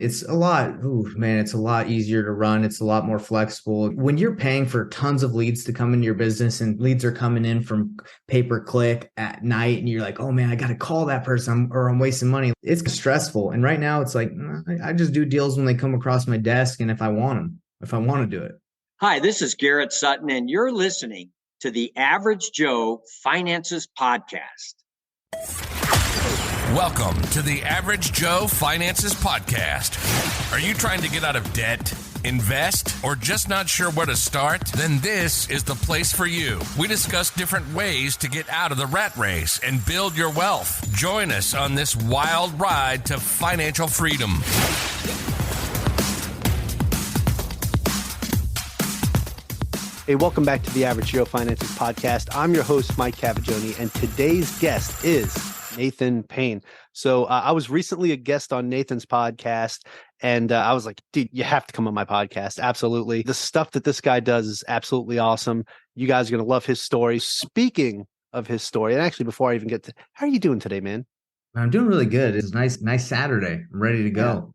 It's a lot, ooh, man, it's a lot easier to run. It's a lot more flexible. When you're paying for tons of leads to come into your business and leads are coming in from pay per click at night, and you're like, oh man, I got to call that person or I'm wasting money. It's stressful. And right now it's like, I just do deals when they come across my desk and if I want them, if I want to do it. Hi, this is Garrett Sutton, and you're listening to the Average Joe Finances Podcast. Welcome to the Average Joe Finances Podcast. Are you trying to get out of debt, invest, or just not sure where to start? Then this is the place for you. We discuss different ways to get out of the rat race and build your wealth. Join us on this wild ride to financial freedom. Hey, welcome back to the Average Joe Finances Podcast. I'm your host, Mike Cavaggioni, and today's guest is Nathan Payne. So I was recently a guest on Nathan's podcast, and I was like, dude, you have to come on my podcast. Absolutely. The stuff that this guy does is absolutely awesome. You guys are going to love his story. Speaking of his story, and actually before I even get to, how are you doing today, man? I'm doing really good. It's nice Saturday. I'm ready to go.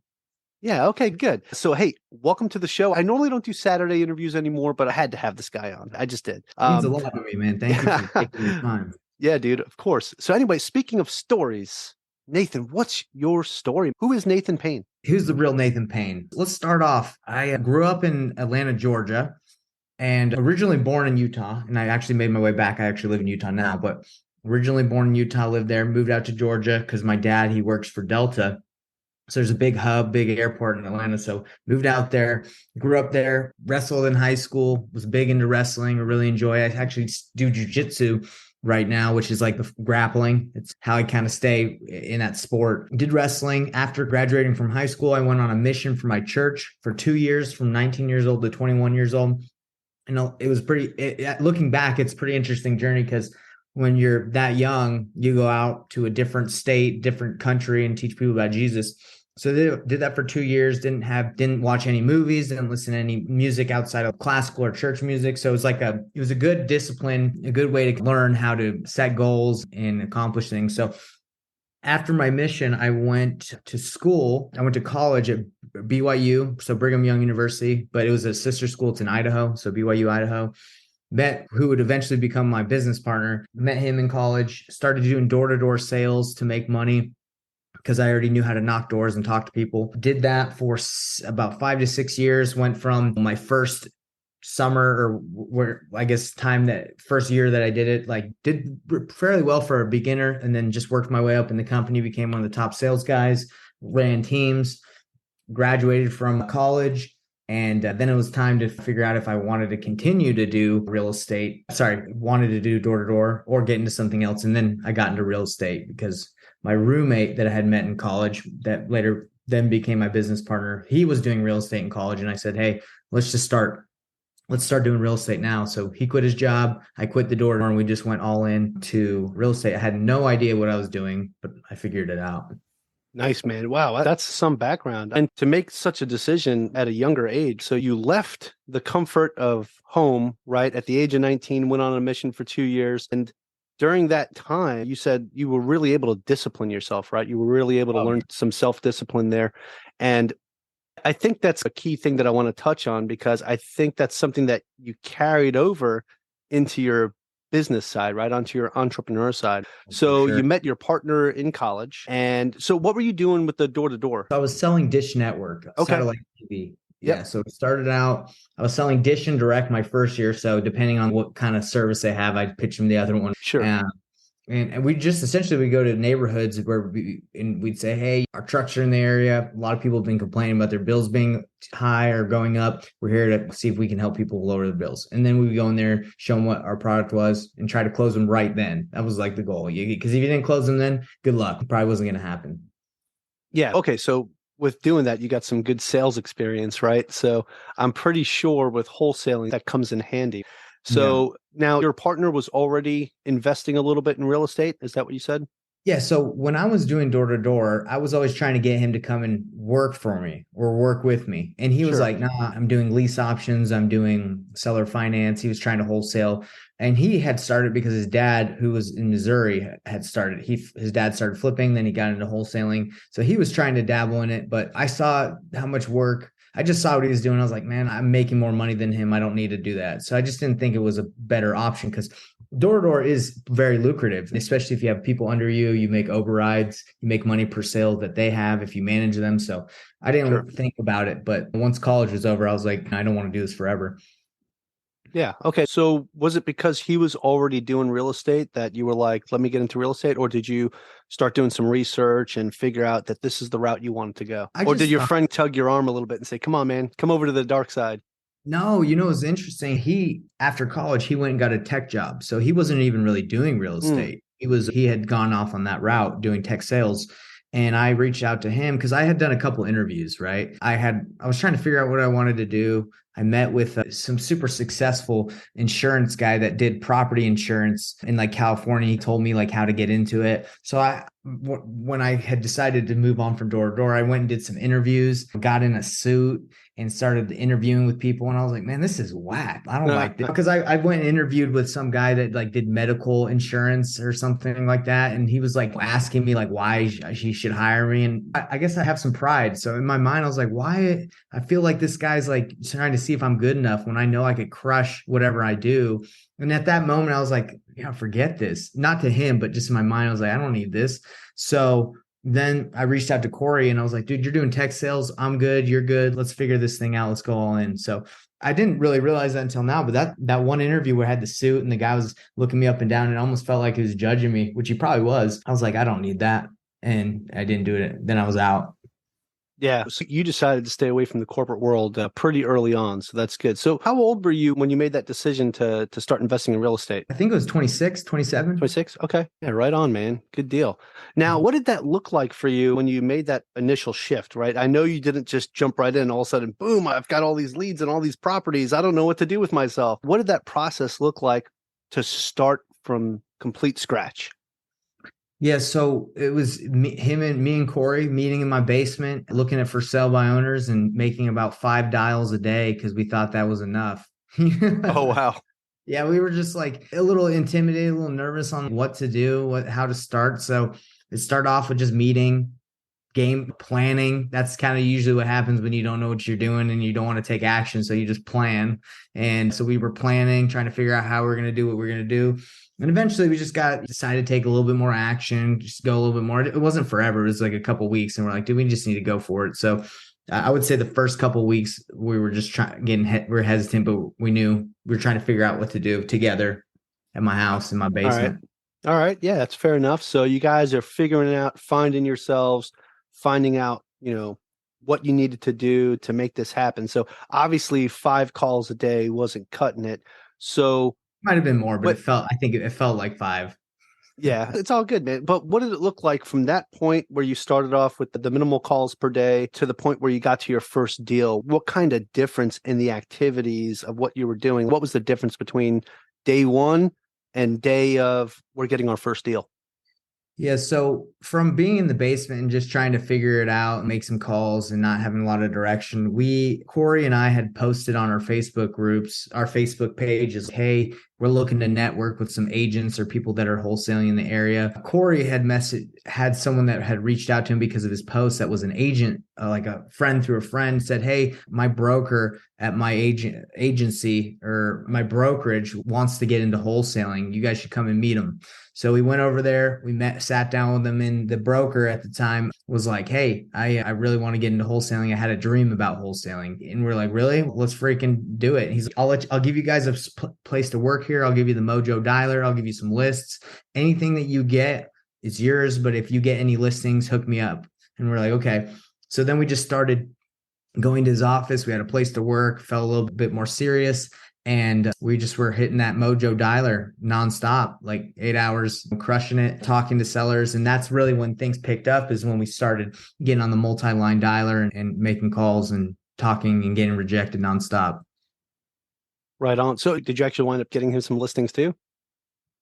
Yeah. Okay, good. So, hey, welcome to the show. I normally don't do Saturday interviews anymore, but I had to have this guy on. I just did. It means a lot to me, man. Thank you for taking your time. Yeah, dude, of course. So anyway, speaking of stories, Nathan, what's your story? Who is Nathan Payne? Who's the real Nathan Payne? Let's start off. I grew up in Atlanta, Georgia, and originally born in Utah. And I actually made my way back. I actually live in Utah now, but originally born in Utah, lived there, moved out to Georgia because my dad, he works for Delta. So there's a big hub, big airport in Atlanta. So moved out there, grew up there, wrestled in high school, was big into wrestling. I really enjoy it. I actually do jujitsu right now, which is like the grappling. It's how I kind of stay in that sport. Did wrestling. After graduating from high school, I went on a mission for my church for 2 years, from 19 years old to 21 years old. And it was looking back, it's a pretty interesting journey because when you're that young, you go out to a different state, different country and teach people about Jesus. So they did that for 2 years, didn't watch any movies, didn't listen to any music outside of classical or church music. So it was a good discipline, a good way to learn how to set goals and accomplish things. So after my mission, I went to school. I went to college at BYU, so Brigham Young University, but it was a sister school. It's in Idaho, so BYU, Idaho. Met who would eventually become my business partner, met him in college, started doing door-to-door sales to make money because I already knew how to knock doors and talk to people. Did that for about 5 to 6 years, went from my first summer first year that I did it, did fairly well for a beginner and then just worked my way up in the company, became one of the top sales guys, ran teams, graduated from college. And then it was time to figure out if I wanted to continue to do wanted to do door-to-door or get into something else. And then I got into real estate because my roommate that I had met in college that later then became my business partner, he was doing real estate in college. And I said, hey, let's start doing real estate now. So he quit his job. I quit the door-to-door and we just went all in to real estate. I had no idea what I was doing, but I figured it out. Nice, man. Wow, that's some background. And to make such a decision at a younger age, so you left the comfort of home, right, at the age of 19, went on a mission for 2 years. And during that time, you said you were really able to discipline yourself, right? You were really able to learn some self-discipline there. And I think that's a key thing that I want to touch on because I think that's something that you carried over into your business side, right? Onto your entrepreneur side. So You met your partner in college. And so what were you doing with the door-to-door? I was selling Dish Network, satellite TV. Yeah. So it started out, I was selling Dish and Direct my first year. So depending on what kind of service they have, I'd pitch them the other one. Sure. And we just we go to neighborhoods where we'd say, hey, our trucks are in the area. A lot of people have been complaining about their bills being high or going up. We're here to see if we can help people lower the bills. And then we would go in there, show them what our product was and try to close them right then. That was like the goal. Because if you didn't close them then, good luck. It probably wasn't going to happen. Yeah. Okay. So with doing that, you got some good sales experience, right? So I'm pretty sure with wholesaling that comes in handy. So Now your partner was already investing a little bit in real estate. Is that what you said? Yeah. So when I was doing door to door, I was always trying to get him to come and work for me or work with me. And he was like, nah, I'm doing lease options. I'm doing seller finance. He was trying to wholesale And he had started because his dad, who was in Missouri, had started. His dad started flipping, then he got into wholesaling. So he was trying to dabble in it, but I saw how much work. I just saw what he was doing. I was like, man, I'm making more money than him. I don't need to do that. So I just didn't think it was a better option because door to door is very lucrative, especially if you have people under you. You make overrides, you make money per sale that they have if you manage them. So I didn't think about it. But once college was over, I was like, I don't want to do this forever. Yeah. Okay. So was it because he was already doing real estate that you were like, let me get into real estate? Or did you start doing some research and figure out that this is the route you wanted to go? Or did your friend tug your arm a little bit and say, come on, man, come over to the dark side? No, it was interesting. After college, he went and got a tech job. So he wasn't even really doing real estate. He had gone off on that route doing tech sales. And I reached out to him because I had done a couple interviews, right? I was trying to figure out what I wanted to do. I met with some super successful insurance guy that did property insurance in like California. He told me like how to get into it. So when I had decided to move on from door to door, I went and did some interviews, got in a suit and started interviewing with people. And I was like, man, this is whack. I don't like this. Because I went and interviewed with some guy that like did medical insurance or something like that. And he was like asking me like why he should hire me. And I guess I have some pride. So in my mind, I was like, why? I feel like this guy's like trying to see if I'm good enough when I know I could crush whatever I do. And at that moment, I was like, yeah, forget this. Not to him, but just in my mind, I was like, I don't need this. So then I reached out to Corey and I was like, dude, you're doing tech sales. I'm good. You're good. Let's figure this thing out. Let's go all in. So I didn't really realize that until now, but that one interview where I had the suit and the guy was looking me up and down and it almost felt like he was judging me, which he probably was. I was like, I don't need that. And I didn't do it. Then I was out. Yeah. So you decided to stay away from the corporate world pretty early on. So that's good. So how old were you when you made that decision to start investing in real estate? I think it was 26, 27. 26. Okay. Yeah. Right on, man. Good deal. Now, what did that look like for you when you made that initial shift, right? I know you didn't just jump right in all of a sudden, boom, I've got all these leads and all these properties. I don't know what to do with myself. What did that process look like to start from complete scratch? Yeah, so it was me and Corey meeting in my basement, looking at for sale by owners and making about 5 dials a day because we thought that was enough. Oh, wow. Yeah, we were just like a little intimidated, a little nervous on what to do, how to start. So it started off with just meeting, game planning. That's kind of usually what happens when you don't know what you're doing and you don't want to take action. So you just plan. And so we were planning, trying to figure out how we're going to do what we're going to do. And eventually we just decided to take a little bit more action, just go a little bit more. It wasn't forever. It was like a couple of weeks. And we're like, dude, we just need to go for it. So I would say the first couple of weeks we were just we were hesitant, but we knew we were trying to figure out what to do together at my house, in my basement. All right. Yeah, that's fair enough. So you guys are figuring it out, finding yourselves, finding out, what you needed to do to make this happen. So obviously 5 calls a day wasn't cutting it. So might have been more, but I think it felt like 5. Yeah, it's all good, man. But what did it look like from that point where you started off with the minimal calls per day to the point where you got to your first deal? What kind of difference in the activities of what you were doing? What was the difference between day 1 and day of we're getting our first deal? Yeah, so from being in the basement and just trying to figure it out and make some calls and not having a lot of direction, Corey and I had posted on our Facebook groups, our Facebook pages, hey, we're looking to network with some agents or people that are wholesaling in the area. Corey had someone that had reached out to him because of his post that was an agent, like a friend through a friend, said, hey, my broker at my agency or my brokerage wants to get into wholesaling. You guys should come and meet him. So we went over there, sat down with them, and the broker at the time was like, hey, I really want to get into wholesaling. I had a dream about wholesaling. And we're like, really? Let's freaking do it. He's like, I'll give you guys a place to work here. I'll give you the Mojo dialer. I'll give you some lists. Anything that you get is yours. But if you get any listings, hook me up. And we're like, okay. So then we just started going to his office. We had a place to work, felt a little bit more serious. And we just were hitting that Mojo dialer nonstop, like 8 hours, crushing it, talking to sellers. And that's really when things picked up, is when we started getting on the multi-line dialer and making calls and talking and getting rejected nonstop. Right on. So did you actually wind up getting him some listings too?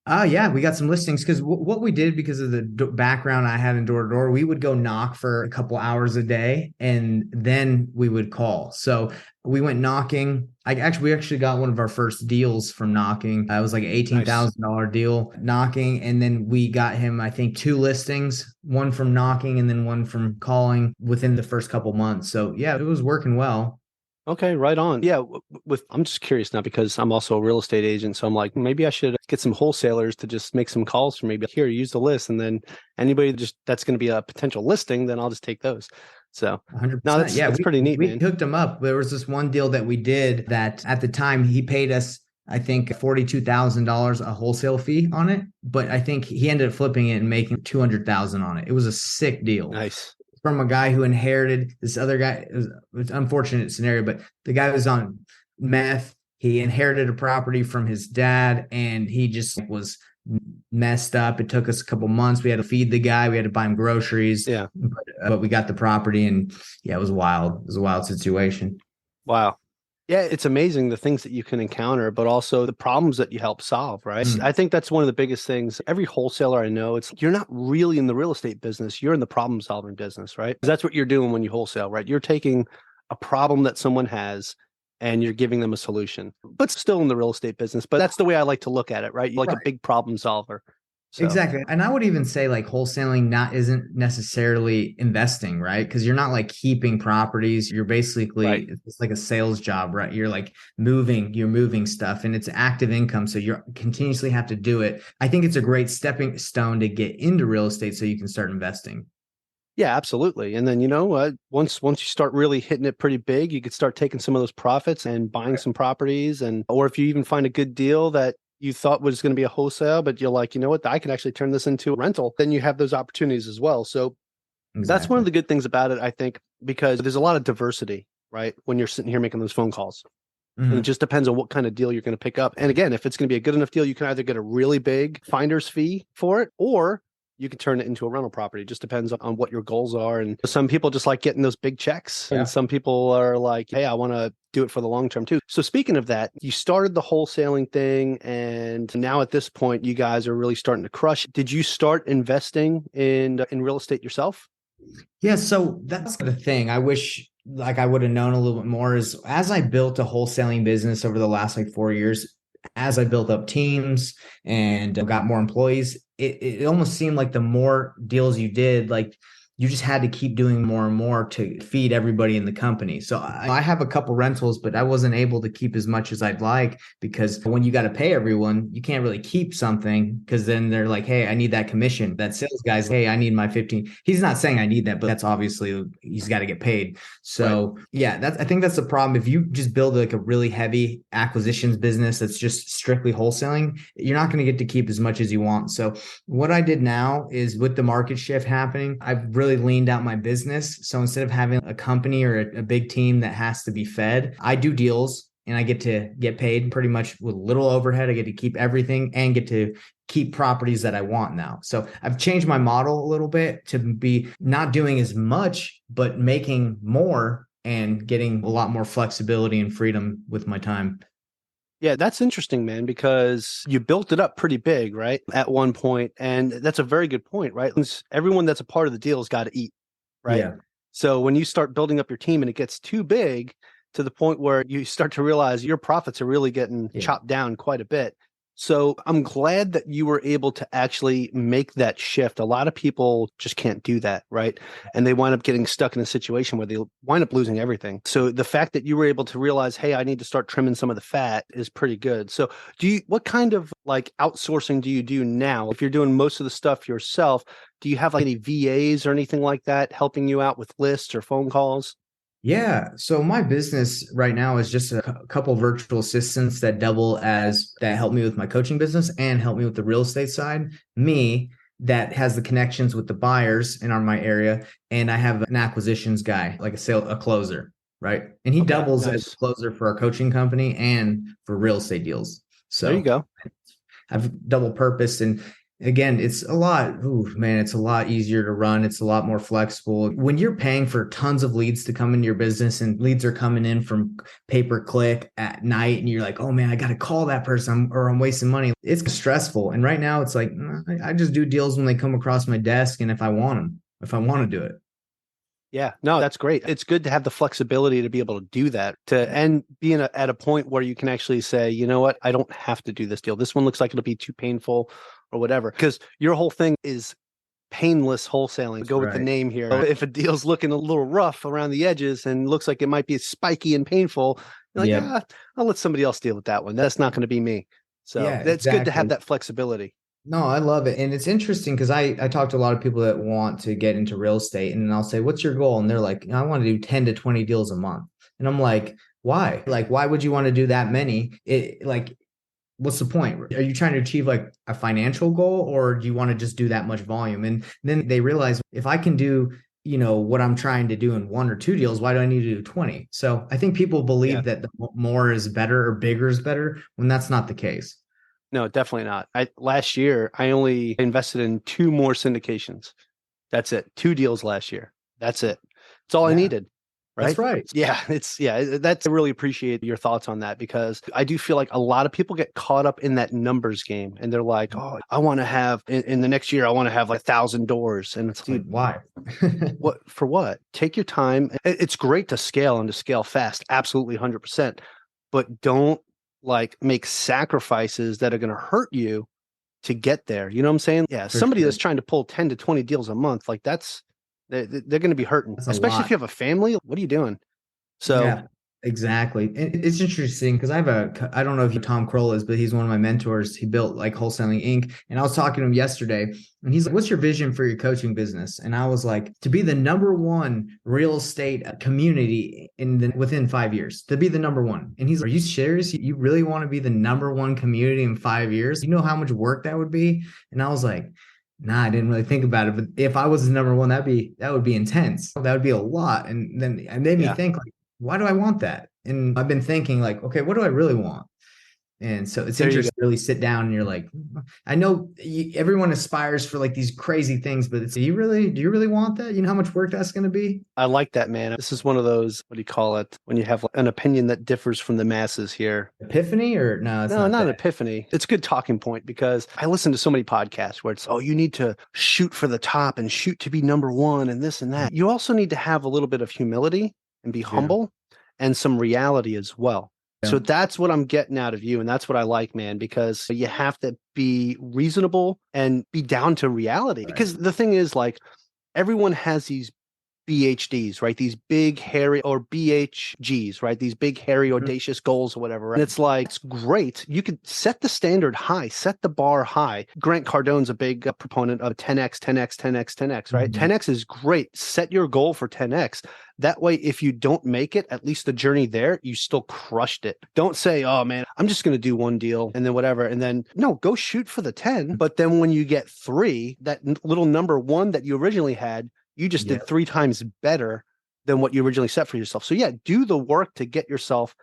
Yeah, we got some listings because what we did, because of the background I had in door to door, we would go knock for a couple hours a day and then we would call. So we went knocking. We actually got one of our first deals from knocking. It was like an Nice. $18,000 deal knocking. And then we got him, I think, two listings, one from knocking and then one from calling within the first couple months. So yeah, it was working well. Okay, right on. Yeah, with I'm just curious now because I'm also a real estate agent, so I'm like, maybe I should get some wholesalers to just make some calls for me. But here, use the list, and then anybody just that's going to be a potential listing, then I'll just take those. So, no, 100%. Yeah, that's pretty neat, we man. hooked him up. There was this one deal that we did that at the time he paid us, I think, $42,000 a wholesale fee on it, but I think he ended up flipping it and making 200,000 on it. It was a sick deal Nice. from a guy who inherited this other guy. It's an unfortunate scenario, but the guy was on meth. He inherited a property from his dad and he just was messed up. It took us a couple months. We had to feed the guy. We had to buy him groceries. Yeah. But we got the property and yeah, it was wild. It was a wild situation. Wow. Yeah, it's amazing the things that you can encounter, but also the problems that you help solve, right? I think that's one of the biggest things. Every wholesaler I know, it's you're not really in the real estate business, you're in the problem solving business, right? 'Cause that's what you're doing when you wholesale, right? You're taking a problem that someone has and you're giving them a solution, but still in the real estate business. But that's the way I like to look at it, right? You're like a big problem solver. So, Exactly. And I would even say like wholesaling isn't necessarily investing, right? Because you're not like keeping properties. You're basically right. it's like a sales job, right? You're moving stuff and it's active income. So you're continuously have to do it. I think it's a great stepping stone to get into real estate so you can start investing. Yeah, absolutely. And then, you know, once you start really hitting it pretty big, you could start taking some of those profits and buying some properties. And or if you even find a good deal that you thought was going to be a wholesale, but you're like, you know what, I can actually turn this into a rental, then you have those opportunities as well. So that's one Exactly. of the good things about it, I think, because there's a lot of diversity, right? When you're sitting here making those phone calls. And it just depends on what kind of deal you're going to pick up. And again, if it's going to be a good enough deal, you can either get a really big finder's fee for it, or you can turn it into a rental property. It just depends on what your goals are. And some people just like getting those big checks. Yeah. And some people are like, hey, I want to do it for the long term too. So speaking of that, you started the wholesaling thing. And now at this point, you guys are really starting to crush. Did you start investing in real estate yourself? Yeah, so that's the thing. I wish like I would have known a little bit more is as I built a wholesaling business over the last like 4 years, as I built up teams and got more employees, it almost seemed like the more deals you did, like you just had to keep doing more and more to feed everybody in the company. So I have a couple rentals, but I wasn't able to keep as much as I'd like because when you got to pay everyone, you can't really keep something because then they're like, hey, I need that commission. That sales guy's, hey, I need my 15. He's not saying I need that, but that's obviously he's got to get paid. So yeah, I think that's the problem. If you just build like a really heavy acquisitions business that's just strictly wholesaling, you're not going to get to keep as much as you want. So what I did now is with the market shift happening, I've really leaned out my business. So instead of having a company or a big team that has to be fed, I do deals and I get to get paid pretty much with little overhead. I get to keep everything and get to keep properties that I want now. So I've changed my model a little bit to be not doing as much, but making more and getting a lot more flexibility and freedom with my time. Yeah, that's interesting, man, because you built it up pretty big, right? At one point. And that's a very good point, right? Everyone that's a part of the deal has got to eat, right? Yeah. So when you start building up your team and it gets too big to the point where you start to realize your profits are really getting chopped down quite a bit. So I'm glad that you were able to actually make that shift. A lot of people just can't do that, right? And they wind up getting stuck in a situation where they wind up losing everything. So the fact that you were able to realize, hey, I need to start trimming some of the fat is pretty good. So what kind of like outsourcing do you do now? If you're doing most of the stuff yourself, do you have like any VAs or anything like that helping you out with lists or phone calls? Yeah. So my business right now is just a couple virtual assistants that help me with my coaching business and help me with the real estate side. Me that has the connections with the buyers in my area. And I have an acquisitions guy, like a closer, right? And he doubles as a closer for our coaching company and for real estate deals. So there you go. I've double purpose. And Again, it's a lot, man, it's a lot easier to run. It's a lot more flexible. When you're paying for tons of leads to come into your business and leads are coming in from pay-per-click at night and you're like, oh man, I got to call that person or I'm wasting money. It's stressful. And right now it's like, I just do deals when they come across my desk and if I want them, if I want to do it. Yeah, no, that's great. It's good to have the flexibility to be able to do that and be at a point where you can actually say, you know what, I don't have to do this deal. This one looks like it'll be too painful or whatever, because your whole thing is painless wholesaling. Go with the name here. Right. If a deal's looking a little rough around the edges and looks like it might be spiky and painful, you're like, I'll let somebody else deal with that one. That's not going to be me. So that's good to have that flexibility. No, I love it. And it's interesting because I talk to a lot of people that want to get into real estate and I'll say, what's your goal? And they're like, I want to do 10 to 20 deals a month. And I'm like, why? Like, why would you want to do that many? What's the point? Are you trying to achieve like a financial goal or do you want to just do that much volume? And then they realize if I can do, what I'm trying to do in 1 or 2 deals, why do I need to do 20? So I think people believe that the more is better or bigger is better when that's not the case. No, definitely not. Last year, I only invested in 2 more syndications. That's it. 2 deals last year. That's it. It's all I needed. Right? That's right. I really appreciate your thoughts on that because I do feel like a lot of people get caught up in that numbers game and they're like, oh, I want to have in the next year, I want to have like 1,000 doors. And it's like, why? What for what? Take your time. It's great to scale and to scale fast. Absolutely 100%. But don't make sacrifices that are going to hurt you to get there. You know what I'm saying? Yeah. Somebody that's trying to pull 10 to 20 deals a month, they're going to be hurting, especially if you have a family. What are you doing? So yeah, exactly. And it's interesting because I don't know if Tom Kroll is, but he's one of my mentors. He built like Wholesaling Inc. And I was talking to him yesterday and he's like, what's your vision for your coaching business? And I was like, to be the number 1 real estate community within 5 years, to be the number 1. And he's like, are you serious? You really want to be the number 1 community in 5 years? You know how much work that would be? And I was like, nah, I didn't really think about it. But if I was the number 1, that would be intense. That would be a lot. And then it made me think like, why do I want that? And I've been thinking like, okay, what do I really want? And so it's interesting to really sit down and you're like, I know everyone aspires for like these crazy things, but do you really want that? You know how much work that's going to be? I like that, man. This is one of those, what do you call it? When you have an opinion that differs from the masses here. Epiphany or no? No, not an epiphany. It's a good talking point because I listen to so many podcasts where it's, you need to shoot for the top and shoot to be number 1 and this and that. You also need to have a little bit of humility and be humble and some reality as well. So that's what I'm getting out of you. And that's what I like, man, because you have to be reasonable and be down to reality. Right. Because the thing is like everyone has these BHDs, right? These big, hairy, or BHGs, right? These big, hairy, audacious goals or whatever. Right? And it's like, it's great. You could set the standard high, set the bar high. Grant Cardone's a big proponent of 10X, 10X, 10X, 10X, right? 10X is great. Set your goal for 10X. That way, if you don't make it, at least the journey there, you still crushed it. Don't say, oh man, I'm just going to do 1 deal and then whatever. And then no, go shoot for the 10. But then when you get 3, that little number 1 that you originally had, you just did 3 times better than what you originally set for yourself. So do the work to get yourself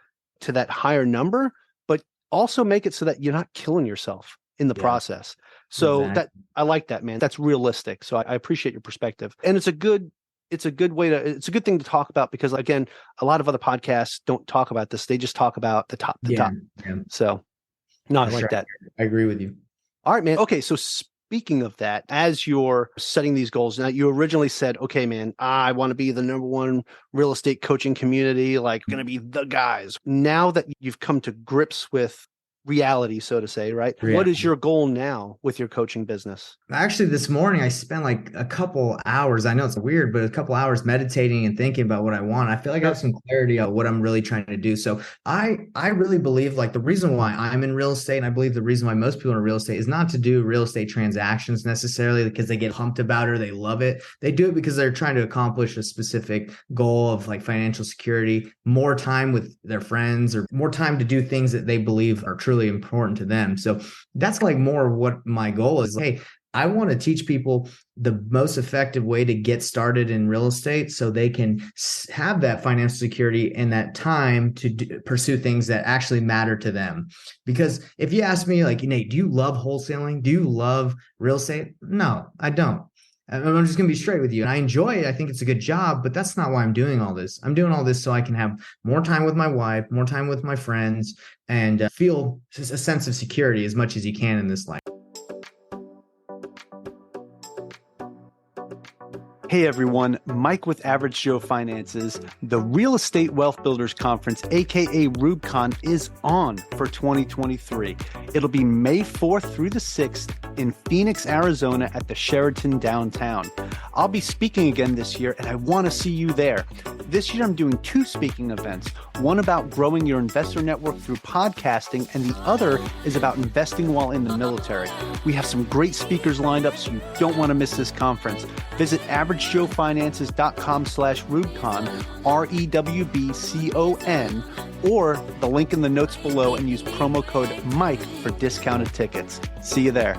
to that higher number, but also make it so that you're not killing yourself in the process. So I like that, man. That's realistic. So I appreciate your perspective. And it's a good thing to talk about because again, a lot of other podcasts don't talk about this. They just talk about the top. Yeah. So no, I like that. I agree with you. All right, man. Okay. So speaking of that, as you're setting these goals, now you originally said, okay, man, I want to be the number 1 real estate coaching community, like going to be the guys. Now that you've come to grips with reality, so to say, right? Reality. What is your goal now with your coaching business? Actually, this morning I spent like a couple hours. I know it's weird, but a couple hours meditating and thinking about what I want. I feel like I have some clarity on what I'm really trying to do. So I really believe like the reason why I'm in real estate, and I believe the reason why most people in real estate is not to do real estate transactions necessarily because they get pumped about it or they love it. They do it because they're trying to accomplish a specific goal of like financial security, more time with their friends, or more time to do things that they believe are truly important to them. So that's like more what my goal is. Like, hey, I want to teach people the most effective way to get started in real estate so they can have that financial security and that time to pursue things that actually matter to them. Because if you ask me, like, Nate, do you love wholesaling? Do you love real estate? No, I don't. I'm just going to be straight with you. And I enjoy it. I think it's a good job, but that's not why I'm doing all this. I'm doing all this so I can have more time with my wife, more time with my friends, and feel a sense of security as much as you can in this life. Hey everyone, Mike with Average Joe Finances. The Real Estate Wealth Builders Conference, aka RubeCon, is on for 2023. It'll be May 4th through the 6th in Phoenix, Arizona at the Sheraton downtown. I'll be speaking again this year and I want to see you there. This year I'm doing 2 speaking events, one about growing your investor network through podcasting and the other is about investing while in the military. We have some great speakers lined up, so you don't want to miss this conference. Visit averagejoefinances.com/RubeCon, REWBCON, or the link in the notes below and use promo code Mike for discounted tickets. See you there.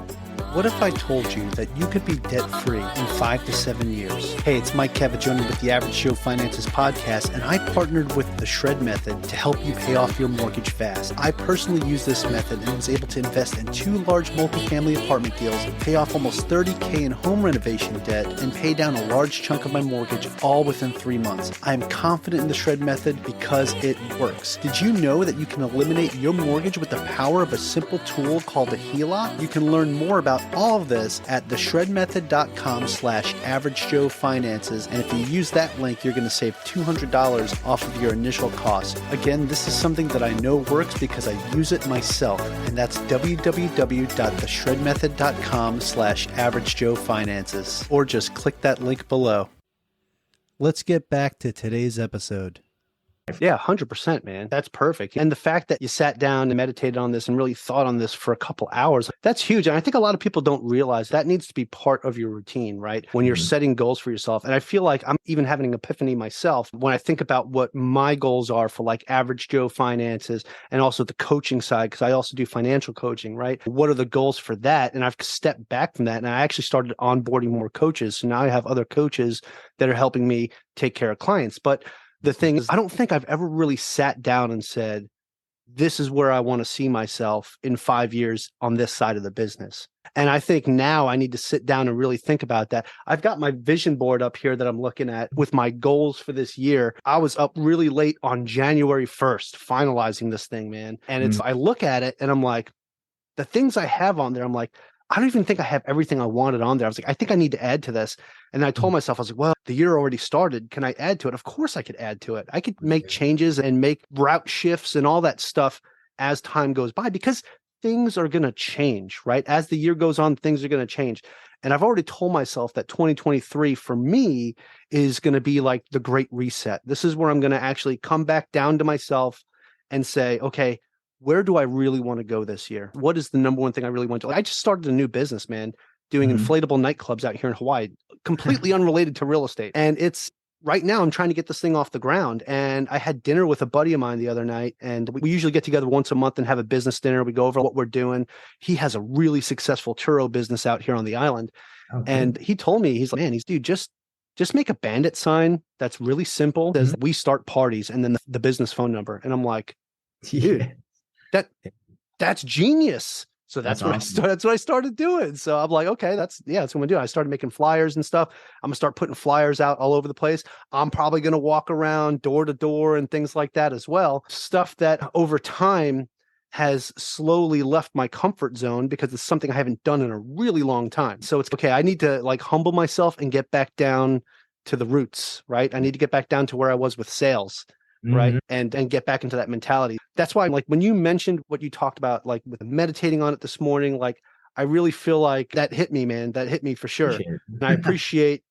What if I told you that you could be debt-free in 5 to 7 years? Hey, it's Mike Cavaggioni with the Average Joe Finances podcast, and I partnered with the Shred Method to help you pay off your mortgage fast. I personally used this method and was able to invest in 2 large multifamily apartment deals, pay off almost $30K in home renovation debt, and pay down a large chunk of my mortgage all within 3 months. I am confident in the Shred Method because it works. Did you know that you can eliminate your mortgage with the power of a simple tool called a HELOC? You can learn more about all of this at theshredmethod.com/averagejoefinances. And if you use that link, you're going to save $200 off of your initial cost. Again, this is something that I know works because I use it myself. And that's www.theshredmethod.com/averagejoefinances. Or just click that link below. Let's get back to today's episode. Yeah, 100%, man. That's perfect. And the fact that you sat down and meditated on this and really thought on this for a couple hours, that's huge. And I think a lot of people don't realize that needs to be part of your routine, right? When you're setting goals for yourself. And I feel like I'm even having an epiphany myself when I think about what my goals are for like Average Joe Finances and also the coaching side, because I also do financial coaching, right? What are the goals for that? And I've stepped back from that and I actually started onboarding more coaches. So now I have other coaches that are helping me take care of clients. But the thing is, I don't think I've ever really sat down and said, this is where I want to see myself in 5 years on this side of the business. And I think now I need to sit down and really think about that. I've got my vision board up here that I'm looking at with my goals for this year. I was up really late on January 1st, finalizing this thing, man. And I look at it and I'm like, the things I have on there, I'm like, I don't even think I have everything I wanted on there. I was like, I think I need to add to this. And I told myself, I was like, well, the year already started. Can I add to it? Of course I could add to it. I could make changes and make route shifts and all that stuff as time goes by because things are going to change, right? As the year goes on, things are going to change. And I've already told myself that 2023 for me is going to be like the great reset. This is where I'm going to actually come back down to myself and say, okay, where do I really want to go this year? What is the number one thing I really want to do? I just started a new business, man, doing inflatable nightclubs out here in Hawaii, completely unrelated to real estate. And it's right now I'm trying to get this thing off the ground. And I had dinner with a buddy of mine the other night, and we usually get together once a month and have a business dinner. We go over what we're doing. He has a really successful churro business out here on the island. Okay. And he told me, he's like, man, dude, just make a bandit sign that's really simple. Says we start parties and then the business phone number. And I'm like, dude, that's genius. So that's what awesome. That's what I started doing. So I'm like, okay, that's what I'm gonna do. I started making flyers and stuff. I'm gonna start putting flyers out all over the place. I'm probably gonna walk around door to door and things like that as well. Stuff that over time has slowly left my comfort zone because it's something I haven't done in a really long time. So it's okay. I need to like humble myself and get back down to the roots, right? I need to get back down to where I was with sales. Right. And get back into that mentality. That's why I'm like, when you mentioned what you talked about, like with meditating on it this morning, like I really feel like that hit me, man. That hit me for sure. And I appreciate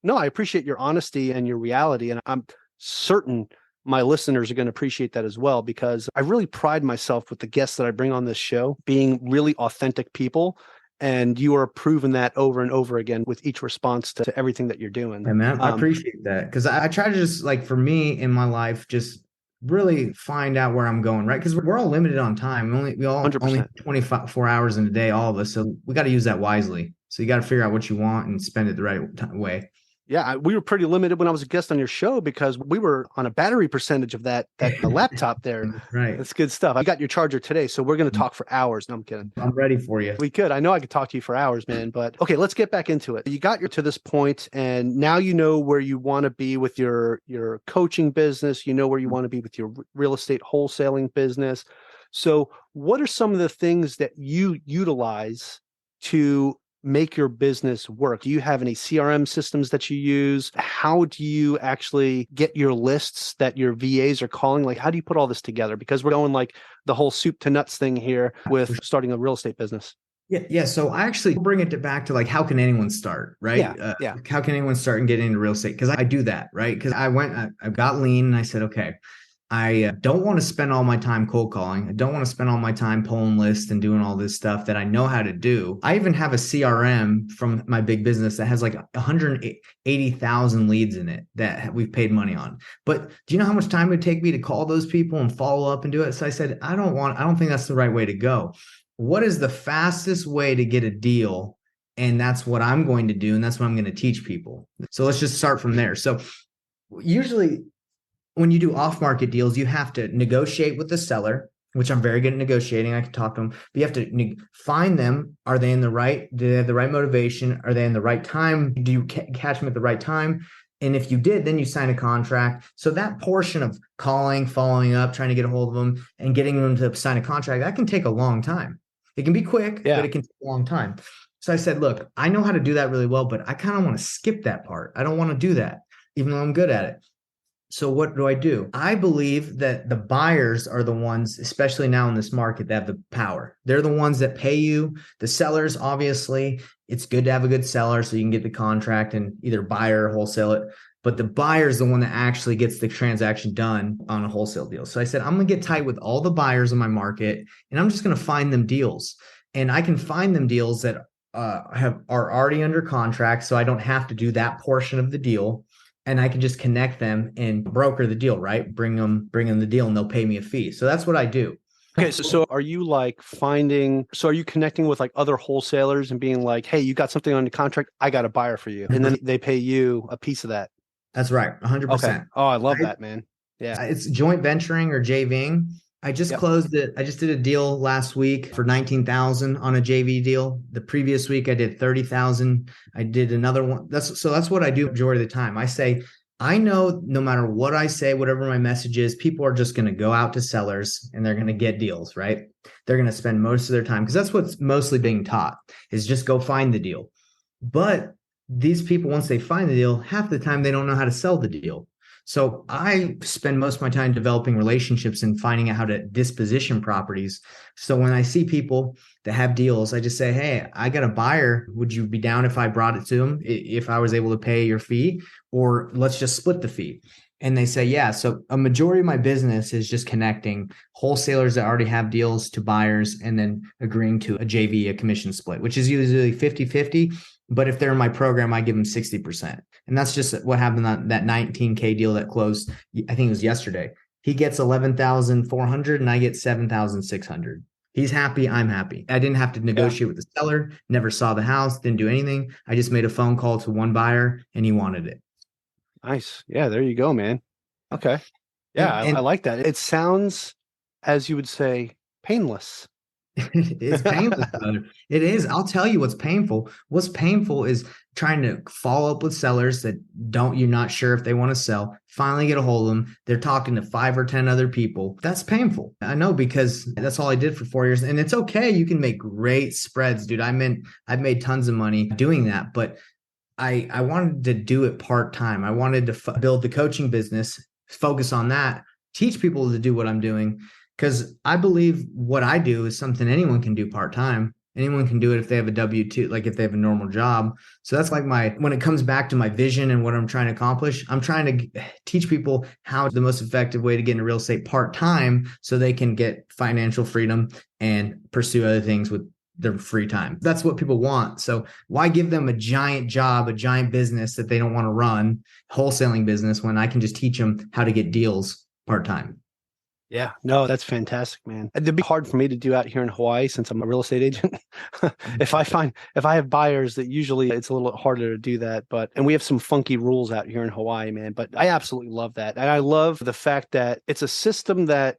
your honesty and your reality. And I'm certain my listeners are going to appreciate that as well, because I really pride myself with the guests that I bring on this show being really authentic people. And you are proving that over and over again with each response to everything that you're doing. Yeah, man, I appreciate that. Because I try to just like, for me in my life, just really find out where I'm going, right? Because we're all limited on time. We all 100%. Only 24 hours in a day, all of us. So we got to use that wisely. So you got to figure out what you want and spend it the right way. Yeah, we were pretty limited when I was a guest on your show because we were on a battery percentage of that laptop there. Right. That's good stuff. I got your charger today, so we're going to talk for hours. No, I'm kidding. I'm ready for you. We could. I know I could talk to you for hours, man. But okay, let's get back into it. You got to this point, and now you know where you want to be with your coaching business. You know where you want to be with your real estate wholesaling business. So what are some of the things that you utilize to make your business work? Do you have any CRM systems that you use? How do you actually get your lists that your VAs are calling? Like, how do you put all this together? Because we're going like the whole soup to nuts thing here with starting a real estate business. Yeah. So I actually bring it back to like, how can anyone start, right? Yeah. How can anyone start and get into real estate? Because I do that, right? Because I got lean and I said, okay, I don't want to spend all my time cold calling. I don't want to spend all my time pulling lists and doing all this stuff that I know how to do. I even have a CRM from my big business that has like 180,000 leads in it that we've paid money on. But do you know how much time it would take me to call those people and follow up and do it? So I said, I don't think that's the right way to go. What is the fastest way to get a deal? And that's what I'm going to do. And that's what I'm going to teach people. So let's just start from there. So usually, when you do off-market deals, you have to negotiate with the seller, which I'm very good at negotiating. I can talk to them, but you have to find them. Are they in the right? Do they have the right motivation? Are they in the right time? Do you catch them at the right time? And if you did, then you sign a contract. So that portion of calling, following up, trying to get a hold of them and getting them to sign a contract, that can take a long time. It can be quick, but it can take a long time. So I said, look, I know how to do that really well, but I kind of want to skip that part. I don't want to do that, even though I'm good at it. So what do? I believe that the buyers are the ones, especially now in this market, that have the power. They're the ones that pay you. The sellers, obviously, it's good to have a good seller so you can get the contract and either buy or wholesale it. But the buyer is the one that actually gets the transaction done on a wholesale deal. So I said, I'm going to get tight with all the buyers in my market, and I'm just going to find them deals. And I can find them deals that are already under contract, so I don't have to do that portion of the deal. And I can just connect them and broker the deal, right? Bring them the deal and they'll pay me a fee. So that's what I do. Okay. So are you are you connecting with like other wholesalers and being like, hey, you got something on the contract, I got a buyer for you. And then they pay you a piece of that. That's right. 100%. Okay. Oh, I love that, man. Yeah. It's joint venturing or JVing. I just closed it. I just did a deal last week for $19,000 on a JV deal. The previous week I did $30,000. I did another one. That's what I do majority of the time. I say, I know no matter what I say, whatever my message is, people are just going to go out to sellers and they're going to get deals, right? They're going to spend most of their time because that's what's mostly being taught is just go find the deal. But these people, once they find the deal, half the time they don't know how to sell the deal. So I spend most of my time developing relationships and finding out how to disposition properties. So when I see people that have deals, I just say, hey, I got a buyer. Would you be down if I brought it to them, if I was able to pay your fee, or let's just split the fee? And they say, yeah. So a majority of my business is just connecting wholesalers that already have deals to buyers and then agreeing to a JV, a commission split, which is usually 50-50. But if they're in my program, I give them 60%. And that's just what happened on that $19K deal that closed. I think it was yesterday. He gets $11,400 and I get $7,600. He's happy. I'm happy. I didn't have to negotiate with the seller, never saw the house, didn't do anything. I just made a phone call to one buyer and he wanted it. Nice. Yeah, there you go, man. Okay. Yeah, I like that. It sounds, as you would say, painless. It's painful, brother. It is. I'll tell you what's painful. What's painful is trying to follow up with sellers that you're not sure if they want to sell. Finally get a hold of them. They're talking to 5 or 10 other people. That's painful. I know because that's all I did for 4 years. And it's okay. You can make great spreads, dude. I've made tons of money doing that, but I wanted to do it part-time. I wanted to build the coaching business, focus on that, teach people to do what I'm doing. Because I believe what I do is something anyone can do part-time. Anyone can do it if they have a W-2, like if they have a normal job. So that's like when it comes back to my vision and what I'm trying to accomplish, I'm trying to teach people how the most effective way to get into real estate part-time so they can get financial freedom and pursue other things with their free time. That's what people want. So why give them a giant job, a giant business that they don't want to run, wholesaling business, when I can just teach them how to get deals part-time? Yeah, no, that's fantastic, man. It'd be hard for me to do out here in Hawaii since I'm a real estate agent. If I have buyers, that usually it's a little harder to do that. And we have some funky rules out here in Hawaii, man. But I absolutely love that. And I love the fact that it's a system that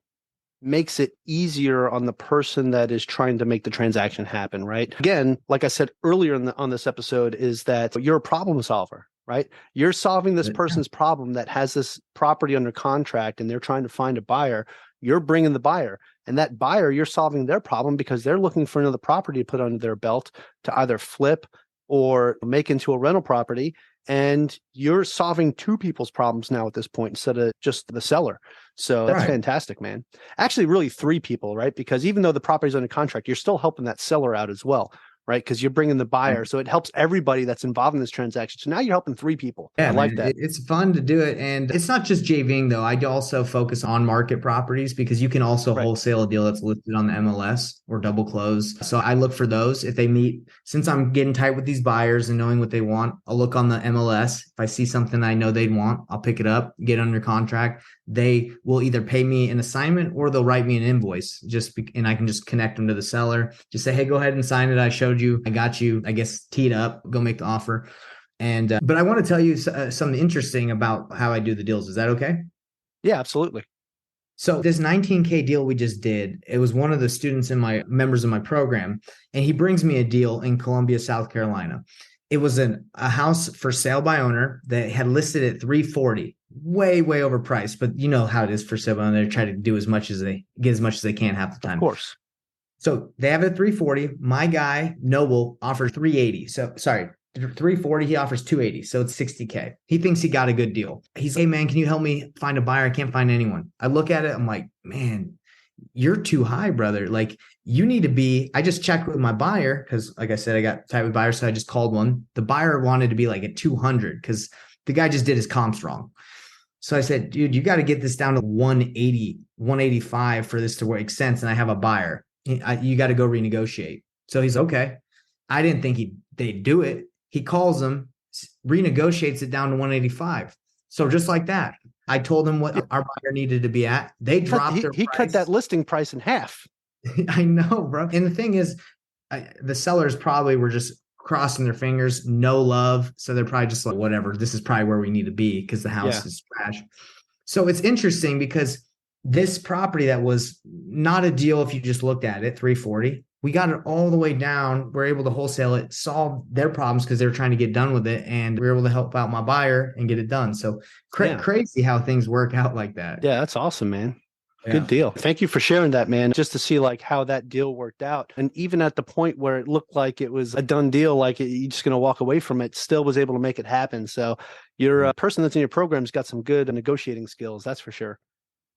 makes it easier on the person that is trying to make the transaction happen, right? Again, like I said earlier on this episode, is that you're a problem solver, right? You're solving this person's problem that has this property under contract and they're trying to find a buyer. You're bringing the buyer, and that buyer, you're solving their problem because they're looking for another property to put under their belt to either flip or make into a rental property. And you're solving two people's problems now at this point instead of just the seller. So that's fantastic, man. Actually, really three people, right? Because even though the property's under contract, you're still helping that seller out as well, right? Because you're bringing the buyer. Right. So it helps everybody that's involved in this transaction. So now you're helping three people. Yeah, I like that. It's fun to do it. And it's not just JVing though. I also focus on market properties because you can also wholesale a deal that's listed on the MLS or double close. So I look for those if they meet, since I'm getting tight with these buyers and knowing what they want, I'll look on the MLS. If I see something I know they'd want, I'll pick it up, get under contract. They will either pay me an assignment or they'll write me an invoice and I can just connect them to the seller. Just say, hey, go ahead and sign it. I showed you, I got you, I guess, teed up, go make the offer. And, but I want to tell you something interesting about how I do the deals. Is that okay? Yeah, absolutely. So this 19K deal we just did, it was one of the students members of my program, and he brings me a deal in Columbia, South Carolina. It was a house for sale by owner that had listed at $340, way overpriced. But you know how it is for sale by owner. They try to do as much as they can half the time. Of course. So they have it at $340. My guy, Noble, offers $380. So sorry, $340. He offers $280. So it's $60K. He thinks he got a good deal. He's, hey man, can you help me find a buyer? I can't find anyone. I look at it. I'm like, man, you're too high, brother. Like you need to be, I just checked with my buyer because like I said, I got tight with buyers. So I just called one. The buyer wanted to be like at 200 because the guy just did his comps wrong. So I said, dude, you got to get this down to 180, 185 for this to make sense. And I have a buyer. You got to go renegotiate. So he's okay. I didn't think they'd do it. He calls them, renegotiates it down to 185. So just like that, I told him what our buyer needed to be at. They dropped their price. He cut that listing price in half. I know, bro. And the thing is, the sellers probably were just crossing their fingers, no love. So they're probably just like, whatever, this is probably where we need to be because the house is trash. So it's interesting because this property that was not a deal if you just looked at it, $340, we got it all the way down. We're able to wholesale it, solve their problems because they were trying to get done with it. And we were able to help out my buyer and get it done. So crazy how things work out like that. Yeah, that's awesome, man. Yeah. Good deal. Thank you for sharing that, man. Just to see like how that deal worked out. And even at the point where it looked like it was a done deal, like you're just going to walk away from it, still was able to make it happen. So you're a person that's in your program's got some good negotiating skills. That's for sure.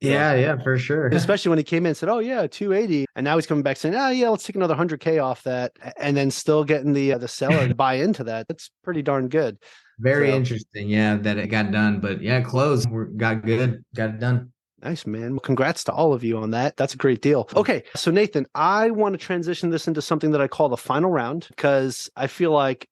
Yeah, for sure. Especially when he came in and said, oh yeah, 280. And now he's coming back saying, oh yeah, let's take another 100K off that. And then still getting the seller to buy into that. That's pretty darn good. Very interesting. Yeah, that it got done. But yeah, closed. Got it done. Nice, man. Well, congrats to all of you on that. That's a great deal. Okay. So Nathan, I want to transition this into something that I call the final round because I feel like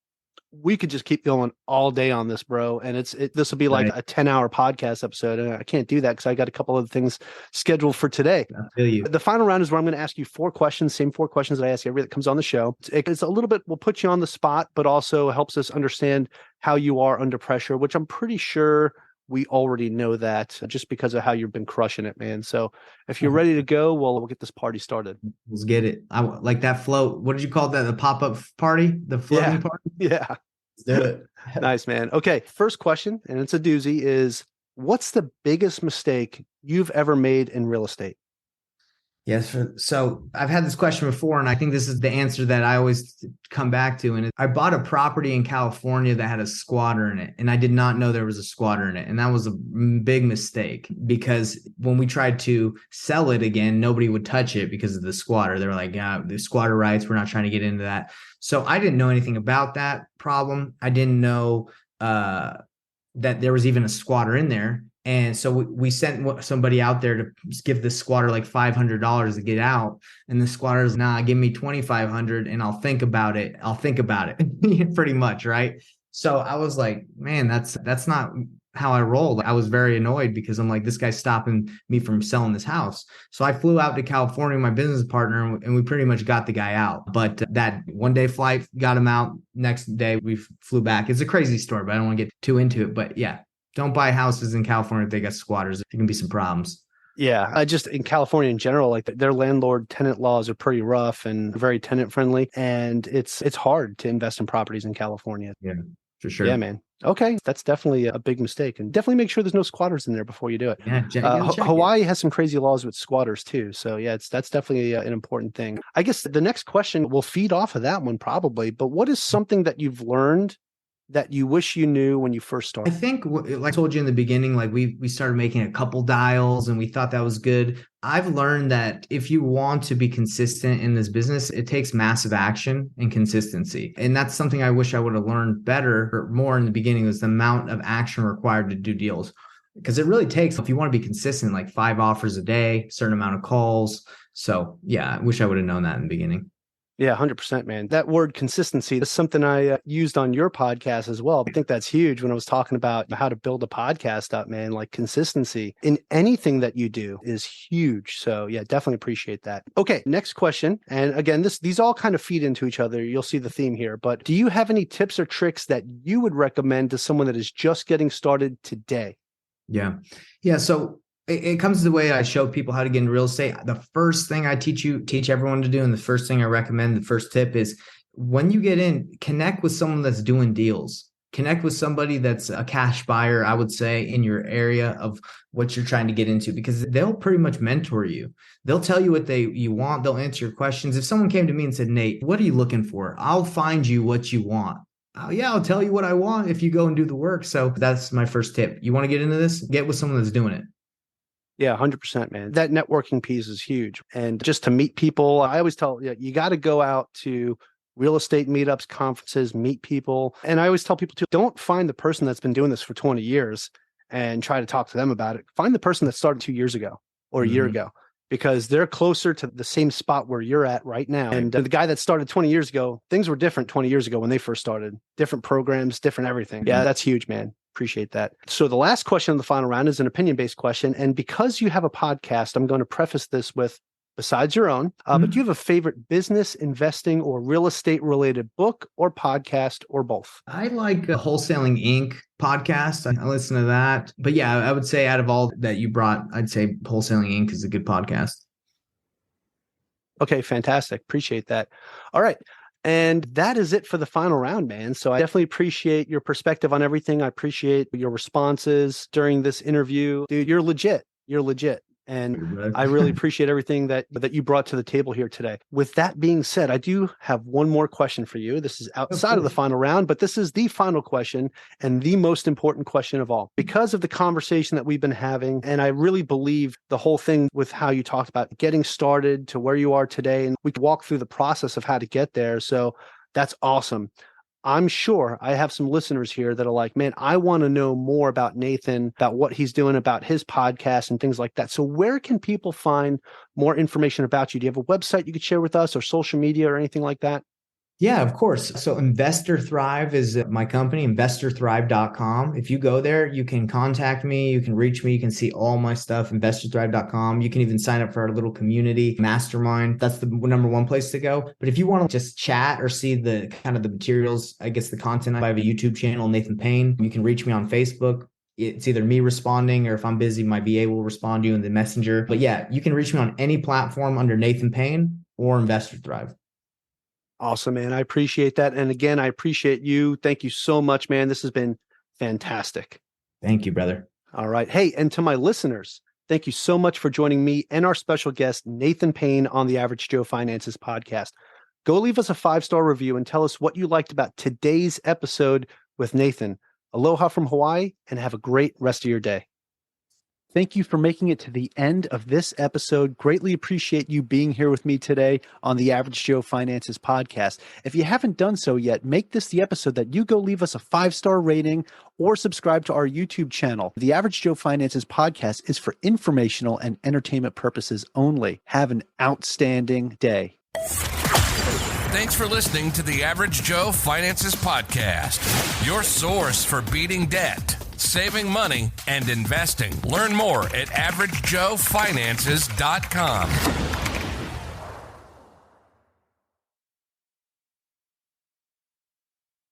we could just keep going all day on this, bro. And this will be like a 10-hour podcast episode. And I can't do that because I got a couple of things scheduled for today. I feel you. The final round is where I'm going to ask you 4 questions, same 4 questions that I ask everybody that comes on the show. It's a little bit, we'll put you on the spot, but also helps us understand how you are under pressure, which I'm pretty sure we already know that just because of how you've been crushing it, man. So if you're ready to go, we'll get this party started. Let's get it. I like that float. What did you call that? The pop-up party? The floating party? Yeah. Let's do it. Nice, man. Okay. First question, and it's a doozy, is what's the biggest mistake you've ever made in real estate? Yes. So I've had this question before, and I think this is the answer that I always come back to. And I bought a property in California that had a squatter in it, and I did not know there was a squatter in it. And that was a big mistake because when we tried to sell it again, nobody would touch it because of the squatter. They were like, the squatter rights, we're not trying to get into that. So I didn't know anything about that problem. I didn't know that there was even a squatter in there. And so we sent somebody out there to give the squatter like $500 to get out. And the squatter's, give me $2,500 and I'll think about it. Pretty much. Right. So I was like, man, that's not how I rolled. I was very annoyed because I'm like, this guy's stopping me from selling this house. So I flew out to California with my business partner, and we pretty much got the guy out. But that one day flight got him out. Next day we flew back. It's a crazy story, but I don't want to get too into it. But yeah, don't buy houses in California if they got squatters. There can be some problems. Yeah, I just in California in general, like their landlord tenant laws are pretty rough and very tenant friendly, and it's hard to invest in properties in California. Yeah, for sure. Yeah, man. Okay, that's definitely a big mistake, and definitely make sure there's no squatters in there before you do it. Yeah, Hawaii has some crazy laws with squatters too, so yeah, that's definitely an important thing. I guess the next question will feed off of that one probably, but what is something that you've learned that you wish you knew when you first started? I think, like I told you in the beginning, like we started making a couple dials and we thought that was good. I've learned that if you want to be consistent in this business, it takes massive action and consistency. And that's something I wish I would have learned better or more in the beginning, was the amount of action required to do deals. Because it really takes, if you want to be consistent, like 5 offers a day, certain amount of calls. So yeah, I wish I would have known that in the beginning. Yeah, 100%, man. That word consistency is something I used on your podcast as well. I think that's huge when I was talking about how to build a podcast up, man. Like consistency in anything that you do is huge. So yeah, definitely appreciate that. Okay, next question. And again, these all kind of feed into each other. You'll see the theme here. But do you have any tips or tricks that you would recommend to someone that is just getting started today? Yeah. So it comes to the way I show people how to get into real estate. The first thing I teach everyone to do, and the first thing I recommend, the first tip is when you get in, connect with someone that's doing deals. Connect with somebody that's a cash buyer, I would say, in your area of what you're trying to get into, because they'll pretty much mentor you. They'll tell you what you want. They'll answer your questions. If someone came to me and said, Nate, what are you looking for? I'll find you what you want. I'll tell you what I want if you go and do the work. So that's my first tip. You want to get into this? Get with someone that's doing it. Yeah, 100%, man. That networking piece is huge. And just to meet people, I always tell you got to go out to real estate meetups, conferences, meet people. And I always tell people too, don't find the person that's been doing this for 20 years and try to talk to them about it. Find the person that started 2 years ago or a year ago, because they're closer to the same spot where you're at right now. And the guy that started 20 years ago, things were different 20 years ago when they first started. Different programs, different everything. Yeah, that's huge, man. Appreciate that. So the last question of the final round is an opinion-based question. And because you have a podcast, I'm going to preface this with, besides your own, but do you have a favorite business, investing, or real estate related book or podcast or both? I like Wholesaling Inc. podcast. I listen to that. But yeah, I would say out of all that you brought, I'd say Wholesaling Inc. is a good podcast. Okay, fantastic. Appreciate that. All right. And that is it for the final round, man. So I definitely appreciate your perspective on everything. I appreciate your responses during this interview. Dude, you're legit. You're legit. And I really appreciate everything that you brought to the table here today. With that being said, I do have one more question for you. This is outside of the final round, but this is the final question and the most important question of all. Because of the conversation that we've been having, and I really believe the whole thing with how you talked about getting started to where you are today, and we can walk through the process of how to get there. So that's awesome. I'm sure I have some listeners here that are like, man, I want to know more about Nathan, about what he's doing, about his podcast and things like that. So where can people find more information about you? Do you have a website you could share with us, or social media or anything like that? Yeah, of course. So Investor Thrive is my company, investorthrive.com. If you go there, you can contact me, you can reach me, you can see all my stuff, investorthrive.com. You can even sign up for our little community mastermind. That's the number one place to go. But if you want to just chat or see the kind of the materials, I guess the content, I have a YouTube channel, Nathan Payne. You can reach me on Facebook. It's either me responding, or if I'm busy, my VA will respond to you in the messenger. But yeah, you can reach me on any platform under Nathan Payne or Investor Thrive. Awesome, man. I appreciate that. And again, I appreciate you. Thank you so much, man. This has been fantastic. Thank you, brother. All right. Hey, and to my listeners, thank you so much for joining me and our special guest, Nathan Payne, on the Average Joe Finances podcast. Go leave us a 5-star review and tell us what you liked about today's episode with Nathan. Aloha from Hawaii, and have a great rest of your day. Thank you for making it to the end of this episode. Greatly appreciate you being here with me today on the Average Joe Finances podcast. If you haven't done so yet, make this the episode that you go leave us a 5-star rating or subscribe to our YouTube channel. The Average Joe Finances podcast is for informational and entertainment purposes only. Have an outstanding day. Thanks for listening to the Average Joe Finances podcast, your source for beating debt, saving money, and investing. Learn more at averagejoefinances.com.